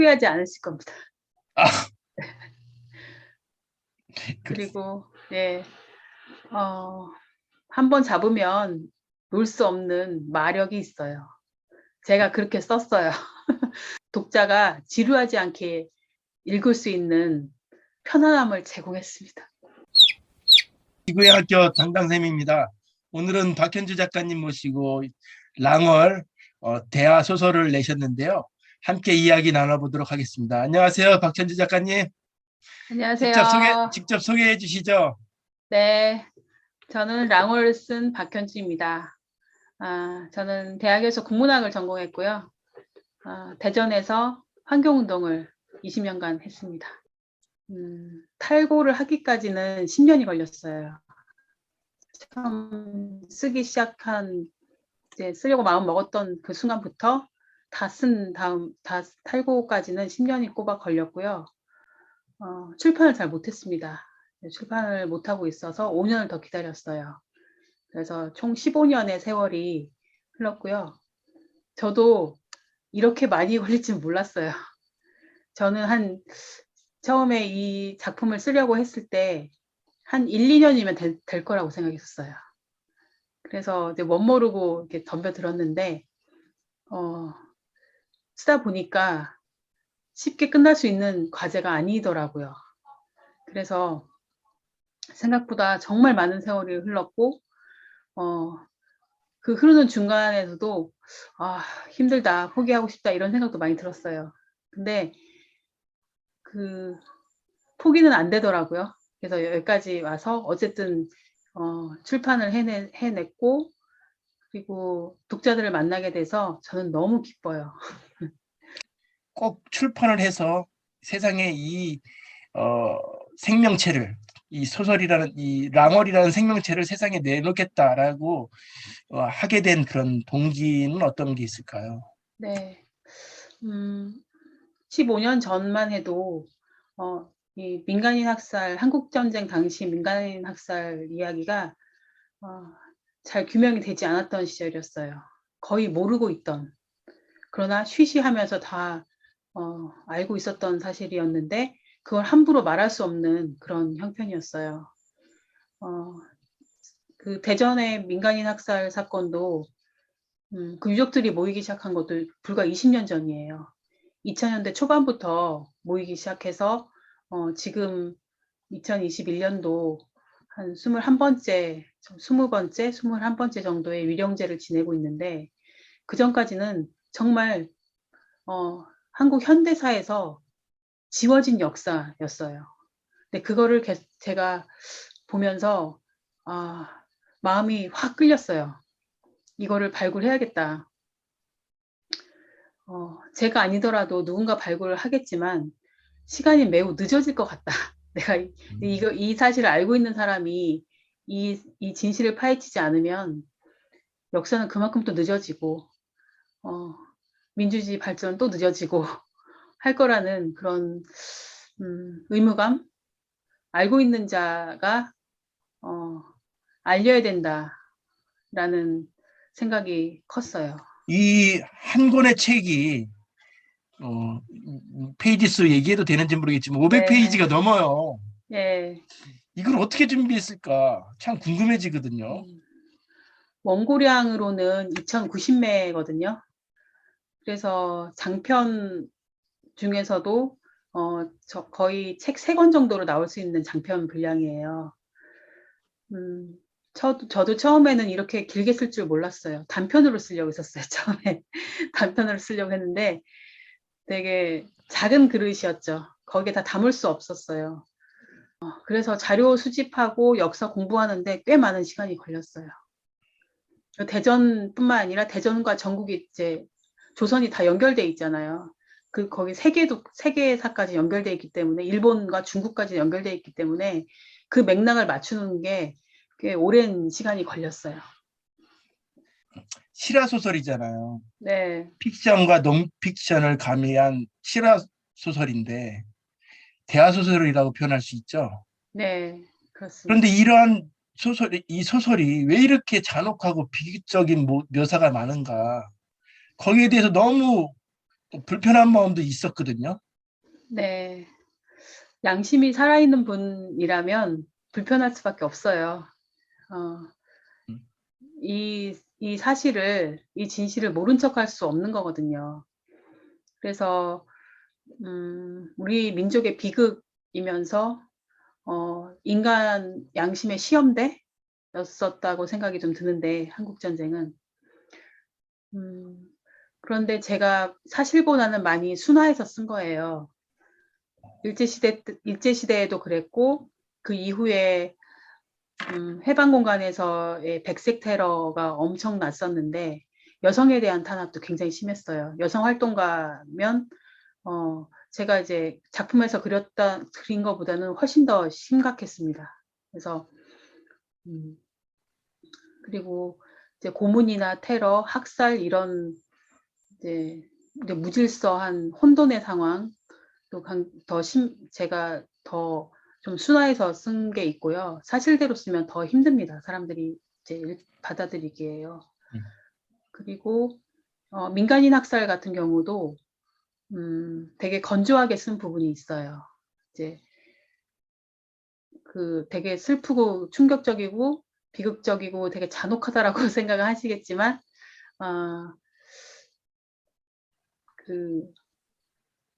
후회하지 않으실 겁니다. 아, 그리고 네, 한번 잡으면 놓을 수 없는 마력이 있어요. 제가 그렇게 썼어요. 독자가 지루하지 않게 읽을 수 있는 편안함을 제공했습니다. 지구의 학교 담당쌤입니다. 오늘은 박현주 작가님 모시고 랑월 대하 소설을 내셨는데요. 함께 이야기 나눠보도록 하겠습니다. 안녕하세요, 박현주 작가님. 안녕하세요. 직접 소개해 주시죠. 네, 저는 랑월을 쓴 박현주입니다. 저는 대학에서 국문학을 전공했고요. 대전에서 환경운동을 20년간 했습니다. 탈고를 하기까지는 10년이 걸렸어요. 처음 쓰기 시작한, 이제 쓰려고 마음 먹었던 그 순간부터 다 쓴 다음, 다 탈고까지는 10년이 꼬박 걸렸고요. 출판을 잘 못했습니다. 출판을 못하고 있어서 5년을 더 기다렸어요. 그래서 총 15년의 세월이 흘렀고요. 저도 이렇게 많이 걸릴 줄 몰랐어요. 저는 처음에 이 작품을 쓰려고 했을 때 한 1, 2년이면 될 거라고 생각했었어요. 그래서 이제 멋모르고 이렇게 덤벼들었는데, 쓰다 보니까 쉽게 끝날 수 있는 과제가 아니더라고요. 그래서 생각보다 정말 많은 세월이 흘렀고, 그 흐르는 중간에서도, 힘들다, 포기하고 싶다, 이런 생각도 많이 들었어요. 근데 그 포기는 안 되더라고요. 그래서 여기까지 와서 어쨌든 출판을 해냈고, 그리고 독자들을 만나게 돼서 저는 너무 기뻐요. 꼭 출판을 해서 세상에 이 생명체를, 이 소설이라는, 이 랑월이라는 생명체를 세상에 내놓겠다라고 하게 된 그런 동기는 어떤 게 있을까요? 네. 15년 전만 해도 이 민간인 학살, 한국전쟁 당시 민간인 학살 이야기가 잘 규명이 되지 않았던 시절이었어요. 거의 모르고 있던, 그러나 쉬쉬하면서 다 알고 있었던 사실이었는데 그걸 함부로 말할 수 없는 그런 형편이었어요. 그 대전의 민간인 학살 사건도 그 유족들이 모이기 시작한 것도 불과 20년 전이에요. 2000년대 초반부터 모이기 시작해서 지금 2021년도 한 21번째, 20번째, 21번째 정도의 위령제를 지내고 있는데 그전까지는 정말 한국 현대사에서 지워진 역사였어요. 근데 그거를 제가 보면서 마음이 확 끌렸어요. 이거를 발굴해야겠다. 제가 아니더라도 누군가 발굴을 하겠지만 시간이 매우 늦어질 것 같다. 내가 이 사실을 알고 있는 사람이 이 진실을 파헤치지 않으면 역사는 그만큼 또 늦어지고 민주주의 발전은 또 늦어지고 할 거라는 그런 의무감, 알고 있는 자가 알려야 된다라는 생각이 컸어요. 이 한 권의 책이 페이지 수 얘기해도 되는지 모르겠지만 네, 500페이지가 넘어요. 예. 이걸 어떻게 준비했을까? 참 궁금해지거든요. 원고량으로는 2,090매거든요. 그래서 장편 중에서도 거의 책 3권 정도로 나올 수 있는 장편 분량이에요. 저도 처음에는 이렇게 길게 쓸 줄 몰랐어요. 단편으로 쓰려고 했었어요, 처음에. 단편으로 쓰려고 했는데 되게 작은 그릇이었죠. 거기에 다 담을 수 없었어요. 그래서 자료 수집하고 역사 공부하는데 꽤 많은 시간이 걸렸어요. 대전뿐만 아니라 대전과 전국이 이제 조선이 다 연결돼 있잖아요. 거기 세계사까지 연결돼 있기 때문에 일본과 중국까지 연결돼 있기 때문에 그 맥락을 맞추는 게 꽤 오랜 시간이 걸렸어요. 실화 소설이잖아요. 네, 픽션과 논픽션을 가미한 실화 소설인데 대화 소설이라고 표현할 수 있죠. 네, 그런데 그렇습니다. 이러한 이 소설이 왜 이렇게 잔혹하고 비극적인 묘사가 많은가? 거기에 대해서 너무 불편한 마음도 있었거든요. 네. 양심이 살아있는 분이라면 불편할 수밖에 없어요. 어, 음. 이 사실을, 이 진실을 모른 척할 수 없는 거거든요. 그래서 우리 민족의 비극이면서 인간 양심의 시험대였었다고 생각이 좀 드는데, 한국 전쟁은. 그런데 제가 사실보다는 많이 순화해서 쓴 거예요. 일제시대에도 그랬고, 그 이후에 해방 공간에서의 백색 테러가 엄청 났었는데, 여성에 대한 탄압도 굉장히 심했어요. 여성 활동가면 제가 이제 작품에서 그린 것보다는 훨씬 더 심각했습니다. 그래서 그리고 이제 고문이나 테러, 학살 이런 이제 무질서한 혼돈의 상황, 또 제가 더 좀 순화해서 쓴 게 있고요. 사실대로 쓰면 더 힘듭니다. 사람들이 이제 받아들이기에요. 그리고 민간인 학살 같은 경우도 되게 건조하게 쓴 부분이 있어요. 이제 그 되게 슬프고 충격적이고 비극적이고 되게 잔혹하다라고 생각을 하시겠지만, 그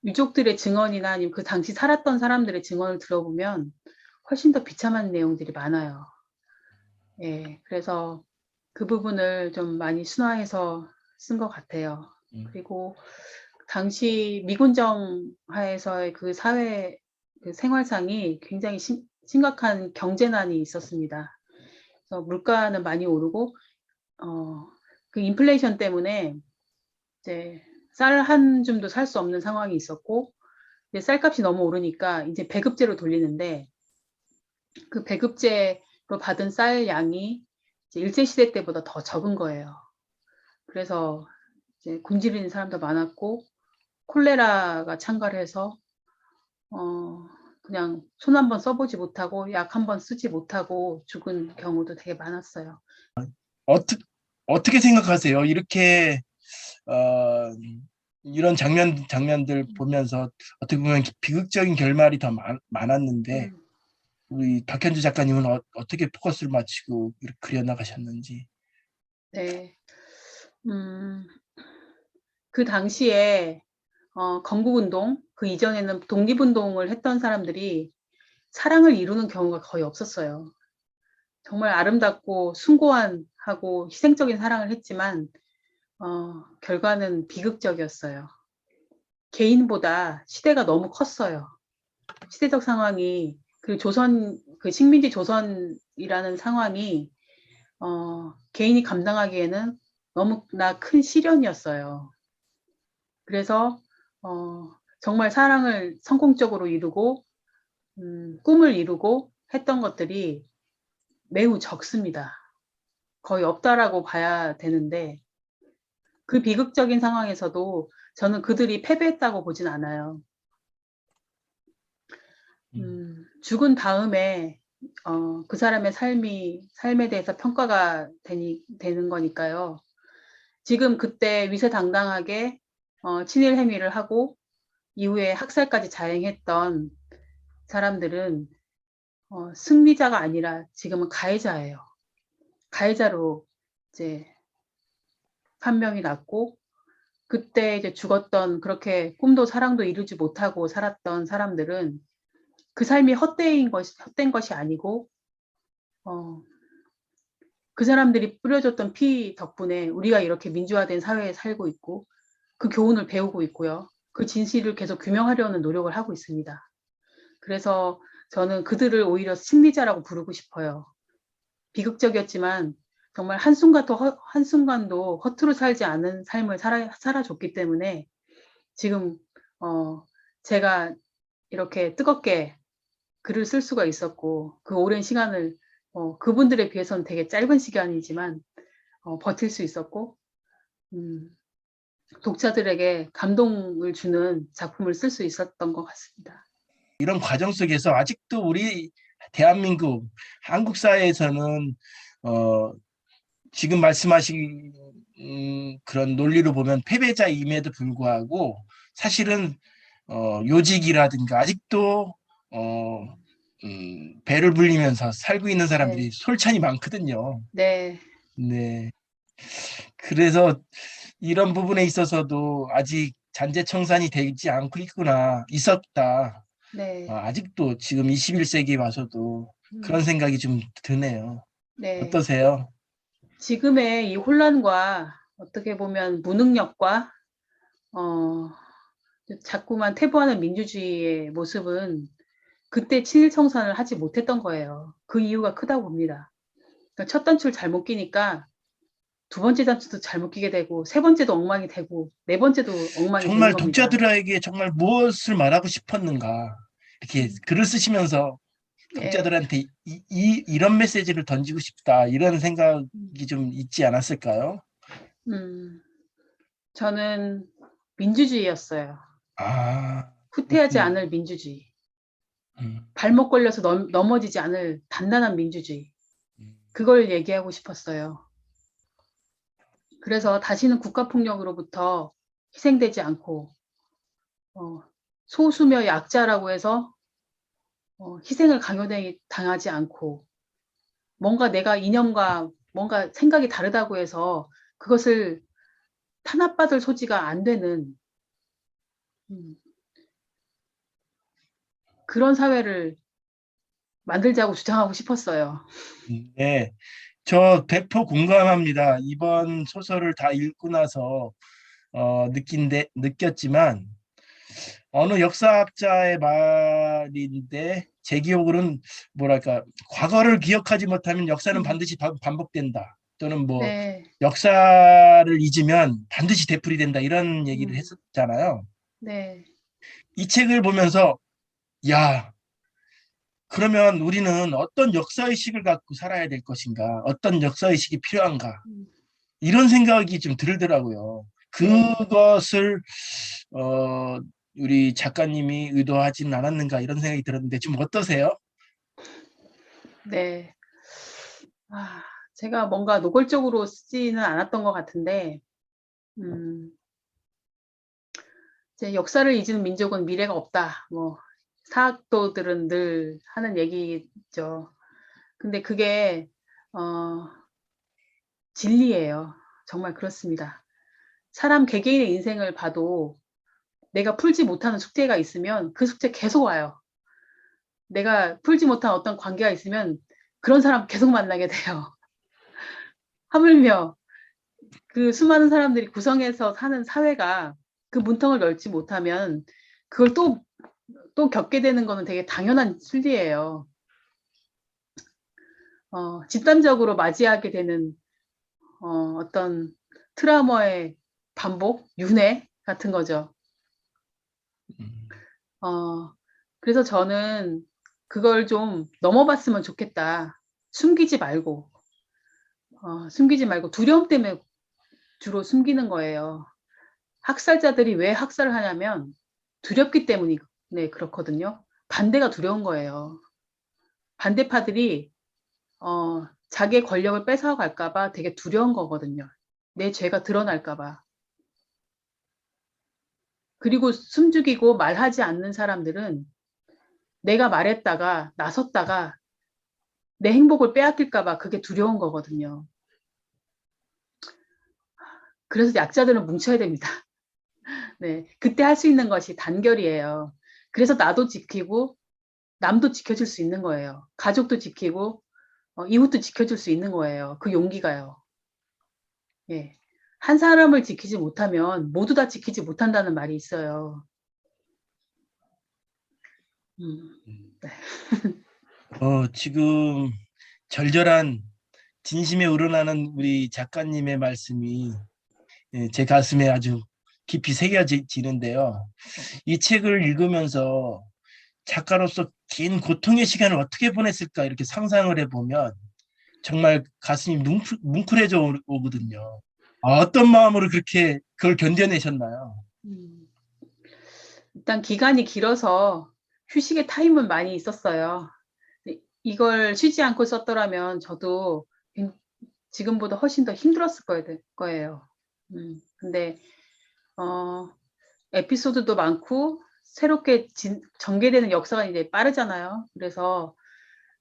유족들의 증언이나 아니면 그 당시 살았던 사람들의 증언을 들어보면 훨씬 더 비참한 내용들이 많아요. 예, 그래서 그 부분을 좀 많이 순화해서 쓴 것 같아요. 그리고 당시 미군정 하에서의 그 사회 그 생활상이 굉장히 심각한 경제난이 있었습니다. 그래서 물가는 많이 오르고 그 인플레이션 때문에 이제 쌀 한 줌도 살 수 없는 상황이 있었고, 이제 쌀값이 너무 오르니까 이제 배급제로 돌리는데, 그 배급제로 받은 쌀 양이 이제 일제시대 때보다 더 적은 거예요. 그래서 이제 굶주리는 사람도 많았고, 콜레라가 창궐 해서 그냥 손 한 번 써보지 못하고 약 한 번 쓰지 못하고 죽은 경우도 되게 많았어요. 어떻게 생각하세요? 이렇게 어, 이런 장면들 보면서 어떻게 보면 비극적인 결말이 더 많았는데 우리 박현주 작가님은 어떻게 포커스를 맞추고 이렇게 그려나가셨는지. 네. 그 당시에 건국운동, 그 이전에는 독립운동을 했던 사람들이 사랑을 이루는 경우가 거의 없었어요. 정말 아름답고 숭고하고 희생적인 사랑을 했지만 결과는 비극적이었어요. 개인보다 시대가 너무 컸어요. 시대적 상황이, 그 식민지 조선이라는 상황이 개인이 감당하기에는 너무나 큰 시련이었어요. 그래서 정말 사랑을 성공적으로 이루고 꿈을 이루고 했던 것들이 매우 적습니다. 거의 없다라고 봐야 되는데, 그 비극적인 상황에서도 저는 그들이 패배했다고 보진 않아요. 죽은 다음에 그 사람의 삶에 대해서 평가가 되는 거니까요. 지금 그때 위세당당하게 친일 행위를 하고 이후에 학살까지 자행했던 사람들은 승리자가 아니라 지금은 가해자예요. 가해자로 이제 판명이 났고, 그때 이제 죽었던, 그렇게 꿈도 사랑도 이루지 못하고 살았던 사람들은 그 삶이 헛된 것이 아니고 그 사람들이 뿌려줬던 피 덕분에 우리가 이렇게 민주화된 사회에 살고 있고, 그 교훈을 배우고 있고요. 그 진실을 계속 규명하려는 노력을 하고 있습니다. 그래서 저는 그들을 오히려 승리자라고 부르고 싶어요. 비극적이었지만 정말 한순간도 허투루 살지 않은 삶을 살아줬기 때문에 지금 제가 이렇게 뜨겁게 글을 쓸 수가 있었고, 그 오랜 시간을 그분들에 비해서는 되게 짧은 시간이지만 버틸 수 있었고, 독자들에게 감동을 주는 작품을 쓸 수 있었던 것 같습니다. 이런 과정 속에서 아직도 우리 대한민국 한국 사회에서는 지금 말씀하신 그런 논리로 보면 패배자임에도 불구하고 사실은 요직이라든가 아직도 배를 불리면서 살고 있는 사람들이 네, 솔찬히 많거든요. 네, 네. 그래서 이런 부분에 있어서도 아직 잔재청산이 되지 않고 있었다. 네, 아직도 지금 21세기 와서도 그런 음, 생각이 좀 드네요. 네. 어떠세요? 지금의 이 혼란과 어떻게 보면 무능력과 어, 자꾸만 퇴보하는 민주주의의 모습은 그때 친일청산을 하지 못했던 거예요. 그 이유가 크다고 봅니다. 그러니까 첫 단추를 잘못 끼니까 두 번째 단추도 잘못 끼게 되고 세 번째도 엉망이 되고 네 번째도 엉망이 되는 정말 겁니다. 독자들에게 정말 무엇을 말하고 싶었는가 이렇게 음, 글을 쓰시면서 예, 독자들한테 이런 메시지를 던지고 싶다 이런 음, 생각이 좀 있지 않았을까요? 음, 저는 민주주의였어요. 아, 후퇴하지 그렇군요. 않을 민주주의. 음, 발목 걸려서 넘어지지 않을 단단한 민주주의. 음. 그걸 얘기하고 싶었어요. 그래서 다시는 국가폭력으로부터 희생되지 않고 어, 소수며 약자라고 해서 희생을 당하지 않고 뭔가 내가 이념과 뭔가 생각이 다르다고 해서 그것을 탄압받을 소지가 안 되는 음, 그런 사회를 만들자고 주장하고 싶었어요. 네, 저 100% 공감합니다. 이번 소설을 다 읽고 나서 느꼈지만 어느 역사학자의 말인데 제 기억으로는 뭐랄까 과거를 기억하지 못하면 역사는 음, 반드시 반복된다. 또는 뭐 네, 역사를 잊으면 반드시 되풀이된다 이런 얘기를 음, 했었잖아요. 네, 이 책을 보면서 야, 그러면 우리는 어떤 역사의식을 갖고 살아야 될 것인가? 어떤 역사의식이 필요한가? 음, 이런 생각이 좀 들더라고요. 네, 그것을 어, 우리 작가님이 의도하진 않았는가 이런 생각이 들었는데 좀 어떠세요? 네. 아, 제가 뭔가 노골적으로 쓰지는 않았던 것 같은데, 음, 이제 역사를 잊은 민족은 미래가 없다. 뭐, 사학도들은 늘 하는 얘기죠. 근데 그게, 어, 진리예요. 정말 그렇습니다. 사람 개개인의 인생을 봐도 내가 풀지 못하는 숙제가 있으면 그 숙제 계속 와요. 내가 풀지 못한 어떤 관계가 있으면 그런 사람 계속 만나게 돼요. 하물며 그 수많은 사람들이 구성해서 사는 사회가 그 문턱을 넓지 못하면 그걸 또 겪게 되는 거는 되게 당연한 순리예요. 집단적으로 맞이하게 되는 어떤 트라우마의 반복, 윤회 같은 거죠. 음, 어, 그래서 저는 그걸 좀 넘어봤으면 좋겠다. 숨기지 말고, 숨기지 말고 두려움 때문에 주로 숨기는 거예요. 학살자들이 왜 학살을 하냐면 두렵기 때문에 그렇거든요. 반대가 두려운 거예요. 반대파들이 자기의 권력을 뺏어갈까 봐 되게 두려운 거거든요. 내 죄가 드러날까 봐. 그리고 숨죽이고 말하지 않는 사람들은 내가 말했다가 나섰다가 내 행복을 빼앗길까 봐 그게 두려운 거거든요. 그래서 약자들은 뭉쳐야 됩니다. 네. 그때 할 수 있는 것이 단결이에요. 그래서 나도 지키고 남도 지켜줄 수 있는 거예요. 가족도 지키고 이웃도 지켜줄 수 있는 거예요. 그 용기가요. 예. 한 사람을 지키지 못하면 모두 다 지키지 못한다는 말이 있어요. 음, 음. 네. 지금 절절한 진심에 우러나는 우리 작가님의 말씀이 제 가슴에 아주 깊이 새겨지는데요. 이 책을 읽으면서 작가로서 긴 고통의 시간을 어떻게 보냈을까 이렇게 상상을 해보면 정말 가슴이 뭉클해져 오거든요. 어떤 마음으로 그렇게 그걸 견뎌내셨나요? 음. 일단 기간이 길어서 휴식의 타임은 많이 있었어요. 이걸 쉬지 않고 썼더라면 저도 지금보다 훨씬 더 힘들었을 거예요. 근데 에피소드도 많고 새롭게 전개되는 역사가 이제 빠르잖아요. 그래서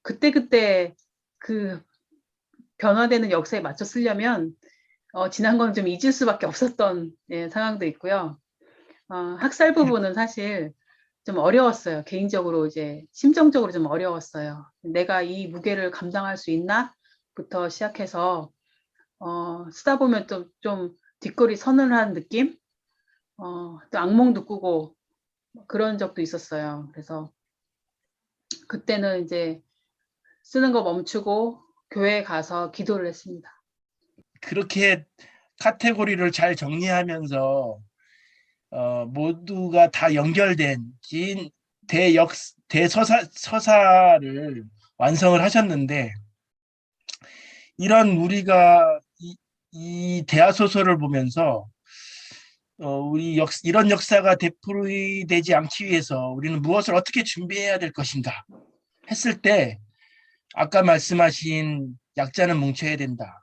그때그때 그 변화되는 역사에 맞춰 쓰려면 지난 건 좀 잊을 수밖에 없었던 상황도 있고요. 학살 부분은 사실 좀 어려웠어요. 개인적으로 이제 심정적으로 좀 어려웠어요. 내가 이 무게를 감당할 수 있나?부터 시작해서 쓰다 보면 또 좀 뒷골이 서늘한 느낌? 또 악몽도 꾸고 그런 적도 있었어요. 그래서 그때는 이제 쓰는 거 멈추고 교회에 가서 기도를 했습니다. 그렇게 카테고리를 잘 정리하면서 모두가 다 연결된 긴 대서사를 완성을 하셨는데, 이런 우리가 이 대하 소설을 보면서 이런 역사가 되풀이되지 않기 위해서 우리는 무엇을 어떻게 준비해야 될 것인가 했을 때, 아까 말씀하신 약자는 뭉쳐야 된다.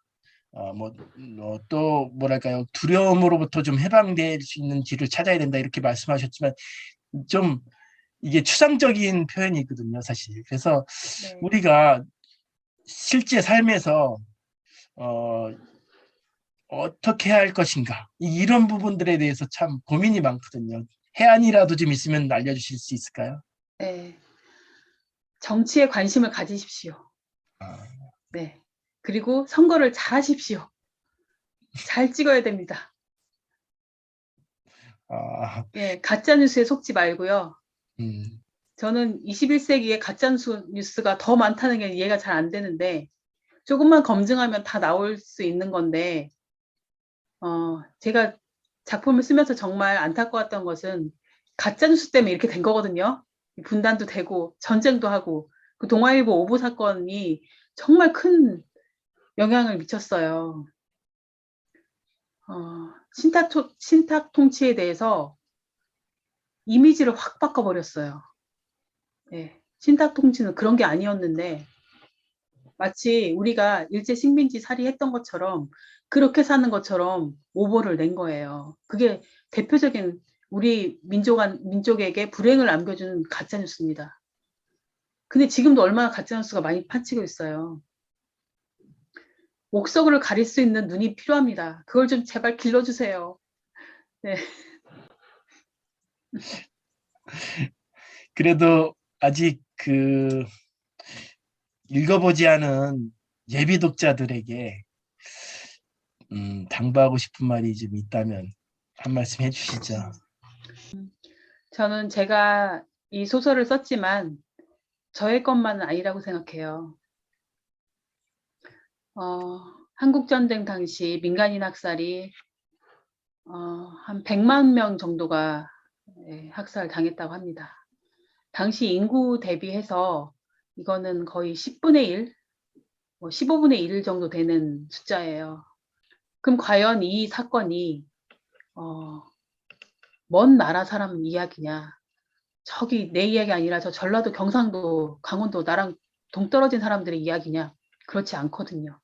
또 뭐랄까요, 두려움으로부터 좀 해방될 수 있는 길을 찾아야 된다, 이렇게 말씀하셨지만 좀 이게 추상적인 표현이거든요, 사실. 그래서 네. 우리가 실제 삶에서 어떻게 할 것인가, 이런 부분들에 대해서 참 고민이 많거든요. 해안이라도 좀 있으면 알려주실 수 있을까요? 네. 정치에 관심을 가지십시오. 아, 네. 그리고 선거를 잘 하십시오. 잘 찍어야 됩니다. 예, 가짜 뉴스에 속지 말고요. 저는 21세기에 가짜 뉴스가 더 많다는 게 이해가 잘 안 되는데, 조금만 검증하면 다 나올 수 있는 건데, 제가 작품을 쓰면서 정말 안타까웠던 것은 가짜 뉴스 때문에 이렇게 된 거거든요. 분단도 되고 전쟁도 하고, 그 동아일보 오보 사건이 정말 큰 영향을 미쳤어요. 신탁 통치에 대해서 이미지를 확 바꿔버렸어요. 네, 신탁 통치는 그런 게 아니었는데, 마치 우리가 일제 식민지 살이했던 것처럼 그렇게 사는 것처럼 오보를 낸 거예요. 그게 대표적인 우리 민족에게 불행을 안겨주는 가짜 뉴스입니다. 근데 지금도 얼마나 가짜 뉴스가 많이 판치고 있어요. 옥석을 가릴 수 있는 눈이 필요합니다. 그걸 좀 제발 길러주세요. 네. 그래도 아직 읽어보지 않은 예비 독자들에게 당부하고 싶은 말이 좀 있다면 한 말씀 해주시죠. 저는 제가 이 소설을 썼지만 저의 것만은 아니라고 생각해요. 한국전쟁 당시 민간인 학살이 한 100만 명 정도가 학살당했다고 합니다. 당시 인구 대비해서 이거는 거의 10분의 1, 15분의 1 정도 되는 숫자예요. 그럼 과연 이 사건이 먼 나라 사람 이야기냐, 저기 내 이야기 아니라 저 전라도, 경상도, 강원도 나랑 동떨어진 사람들의 이야기냐? 그렇지 않거든요.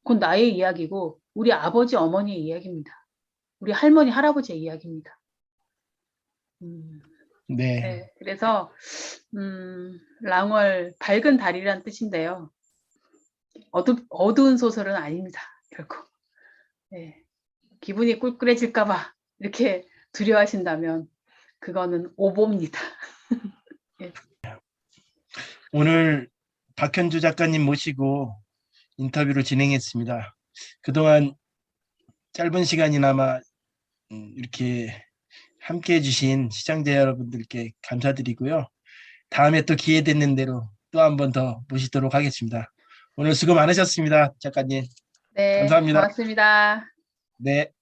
그건 나의 이야기고 우리 아버지 어머니의 이야기입니다. 우리 할머니 할아버지의 이야기입니다. 네. 네, 그래서 랑월 밝은 달이란 뜻인데요. 어두운 소설은 아닙니다. 결코. 네, 기분이 꿀꿀해질까봐 이렇게 두려워하신다면 그거는 오보입니다. 네. 오늘 박현주 작가님 모시고 인터뷰를 진행했습니다. 그동안 짧은 시간이나마 이렇게 함께해 주신 시청자 여러분들께 감사드리고요. 다음에 또 기회 되는 대로 또 한 번 더 모시도록 하겠습니다. 오늘 수고 많으셨습니다, 작가님. 네, 감사합니다. 고맙습니다. 네.